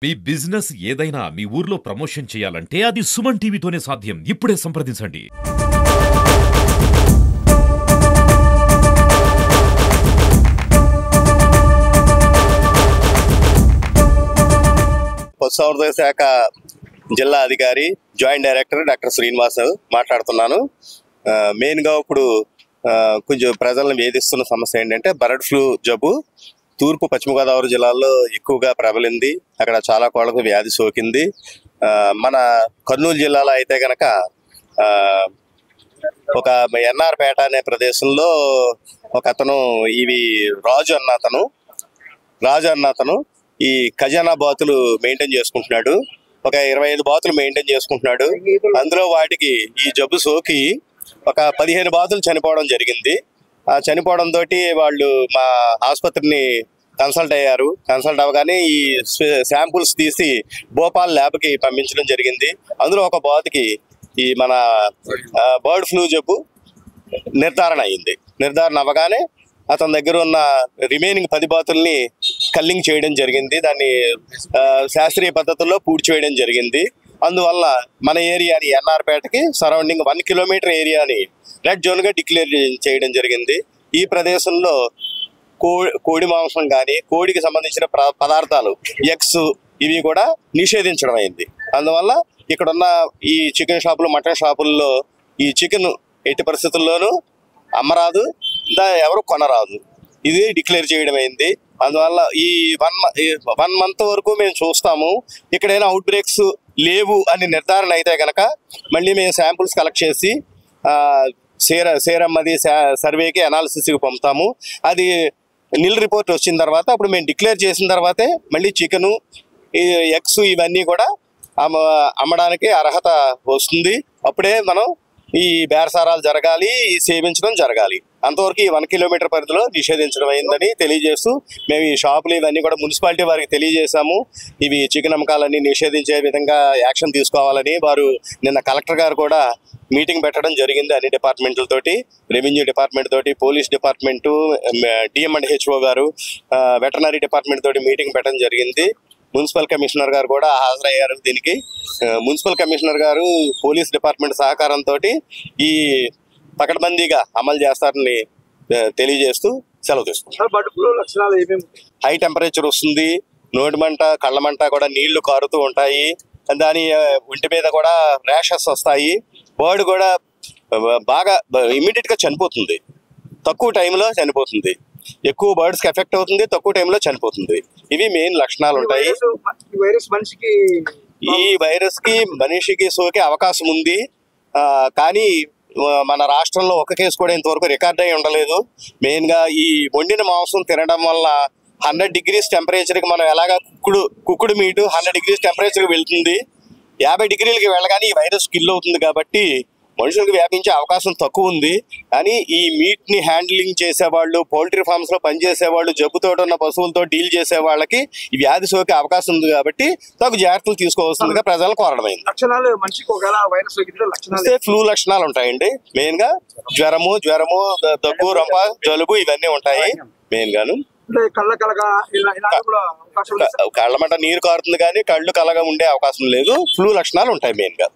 మీ business ఏదైనా మీ ఊర్లో promotion చేయాలంటే అది సుమన్ టీవీతోనే సాధ్యం. ఇప్పుడే సంప్రదించండి. పశుసంవర్ధక శాఖ జిల్లా అధికారి జాయింట్ డైరెక్టర్ డాక్టర్ శ్రీనివాస్ మాట్లాడుతున్నాను. మెయిన్గా ఇప్పుడు కొంచెం ప్రజలను వేధిస్తున్న సమస్య ఏంటంటే బర్డ్ ఫ్లూ జబ్బు తూర్పు పశ్చిమ గోదావరి జిల్లాల్లో ఎక్కువగా ప్రబలింది. అక్కడ చాలా కోళ్ళకు వ్యాధి సోకింది. మన కర్నూలు జిల్లాలో అయితే కనుక ఒక ఎన్ఆర్పేట అనే ప్రదేశంలో ఒక అతను రాజు అన్న అతను ఈ ఖజానా బాతులు మెయింటైన్ చేసుకుంటున్నాడు. ఒక 25 బాతులు మెయింటైన్ చేసుకుంటున్నాడు. అందులో వాటికి ఈ జబ్బు సోకి ఒక 15 బాతులు చనిపోవడం జరిగింది. ఆ చనిపోవడం తోటి వాళ్ళు మా ఆసుపత్రిని కన్సల్ట్ అయ్యారు. కన్సల్ట్ అవ్వగానే ఈ శాంపుల్స్ తీసి భోపాల్ ల్యాబ్కి పంపించడం జరిగింది. అందులో ఒక బాతుకి ఈ మన బర్డ్ ఫ్లూ జబ్బు నిర్ధారణ అయింది. నిర్ధారణ అవ్వగానే అతని దగ్గర ఉన్న రిమైనింగ్ 10 బాతుల్ని కల్లింగ్ చేయడం జరిగింది. దాన్ని శాస్త్రీయ పద్ధతుల్లో పూడ్చివేయడం జరిగింది. అందువల్ల మన ఏరియాని ఎన్ఆర్పేటకి సరౌండింగ్ 1 కిలోమీటర్ ఏరియాని రెడ్ జోన్గా డిక్లేర్ చేయడం జరిగింది. ఈ ప్రదేశంలో కోడి మాంసం కానీ కోడికి సంబంధించిన పదార్థాలు ఎగ్స్ ఇవి కూడా నిషేధించడం అయింది. అందువల్ల ఇక్కడున్న ఈ చికెన్ షాపులు మటన్ షాపుల్లో ఈ చికెన్ ఎట్టి పరిస్థితుల్లోనూ అమ్మరాదు, ఎవరు కొనరాదు, ఇది డిక్లేర్ చేయడం అయింది. అందువల్ల ఈ 1 మంత్ వరకు మేము చూస్తాము. ఇక్కడైనా అవుట్ బ్రేక్స్ లేవు అని నిర్ధారణ అయితే కనుక మళ్ళీ మేము శాంపుల్స్ కలెక్ట్ చేసి సేరమ్మది సర్వేకి అనాలిసిస్కి పంపుతాము. అది నిల్ రిపోర్ట్ వచ్చిన తర్వాత అప్పుడు మేము డిక్లేర్ చేసిన తర్వాతే మళ్ళీ చికెను ఎగ్స్ ఇవన్నీ కూడా అమ్మడానికి అర్హత వస్తుంది. అప్పుడే మనం ఈ బేరసారాలు జరగాలి, సేవించడం జరగాలి. అంతవరకు ఈ 1 కిలోమీటర్ పరిధిలో నిషేధించడం అయిందని తెలియజేస్తూ మేము ఈ షాపులు ఇవన్నీ కూడా మున్సిపాలిటీ వారికి తెలియజేశాము. ఇవి చికెన్ అమ్మకాలన్నీ నిషేధించే విధంగా యాక్షన్ తీసుకోవాలని వారు నిన్న కలెక్టర్ గారు కూడా మీటింగ్ పెట్టడం జరిగింది. అన్ని డిపార్ట్మెంట్లతోటి, రెవెన్యూ డిపార్ట్మెంట్ తోటి, పోలీస్ డిపార్ట్మెంటు, డిఎంఎండ్హెచ్ఓ గారు, వెటర్నరీ డిపార్ట్మెంట్ తోటి మీటింగ్ పెట్టడం జరిగింది. మున్సిపల్ కమిషనర్ గారు కూడా హాజరయ్యారు. దీనికి మున్సిపల్ కమిషనర్ గారు పోలీస్ డిపార్ట్మెంట్ సహకారంతో ఈ పకడ్బందీగా అమలు చేస్తారని తెలియజేస్తూ సెలవు తీసుకుంటాం. హై టెంపరేచర్ వస్తుంది, నోటి మంట, కళ్ళ మంట కూడా నీళ్లు కారుతూ ఉంటాయి. దాని ఒంటి మీద కూడా ర్యాషెస్ వస్తాయి. బర్డ్ కూడా బాగా ఇమ్మీడియట్గా చనిపోతుంది, తక్కువ టైంలో చనిపోతుంది. ఎక్కువ బర్డ్స్కి ఎఫెక్ట్ అవుతుంది, తక్కువ టైంలో చనిపోతుంది. ఇవి మెయిన్ లక్షణాలు ఉంటాయి. ఈ వైరస్కి మనిషికి సోకే అవకాశం ఉంది. కానీ మన రాష్ట్రంలో ఒక కేసు కూడా ఇంతవరకు రికార్డ్ అయి ఉండలేదు. మెయిన్గా ఈ వండిన మాంసం తినడం వల్ల 100 degrees టెంపరేచర్కి మనం ఎలాగా కుక్కుడు మీటు 100 degrees టెంపరేచర్కి వెళ్తుంది. 50 degreesకి వెళ్ళగానే ఈ వైరస్ కిల్ అవుతుంది. కాబట్టి మనుషులకు వ్యాపించే అవకాశం తక్కువ ఉంది. కానీ ఈ మీట్ని హ్యాండ్లింగ్ చేసేవాళ్ళు, పౌల్ట్రీ ఫార్మ్స్లో పనిచేసేవాళ్ళు, జబ్బుతో ఉన్న పశువులతో డీల్ చేసే వాళ్ళకి ఈ వ్యాధి సోకే అవకాశం ఉంది. కాబట్టి తగు జాగ్రత్తలు తీసుకోవాల్సిందిగా ప్రజలను కోరడమైంది. ఫ్లూ లక్షణాలు ఉంటాయండి. మెయిన్గా జ్వరము, దగ్గు, రొంప, జలుబు ఇవన్నీ ఉంటాయి. మెయిన్గాను కళ్ళ మంట, నీరు కారుతుంది, కానీ కళ్ళు కలగా ఉండే అవకాశం లేదు. ఫ్లూ లక్షణాలు ఉంటాయి మెయిన్గా.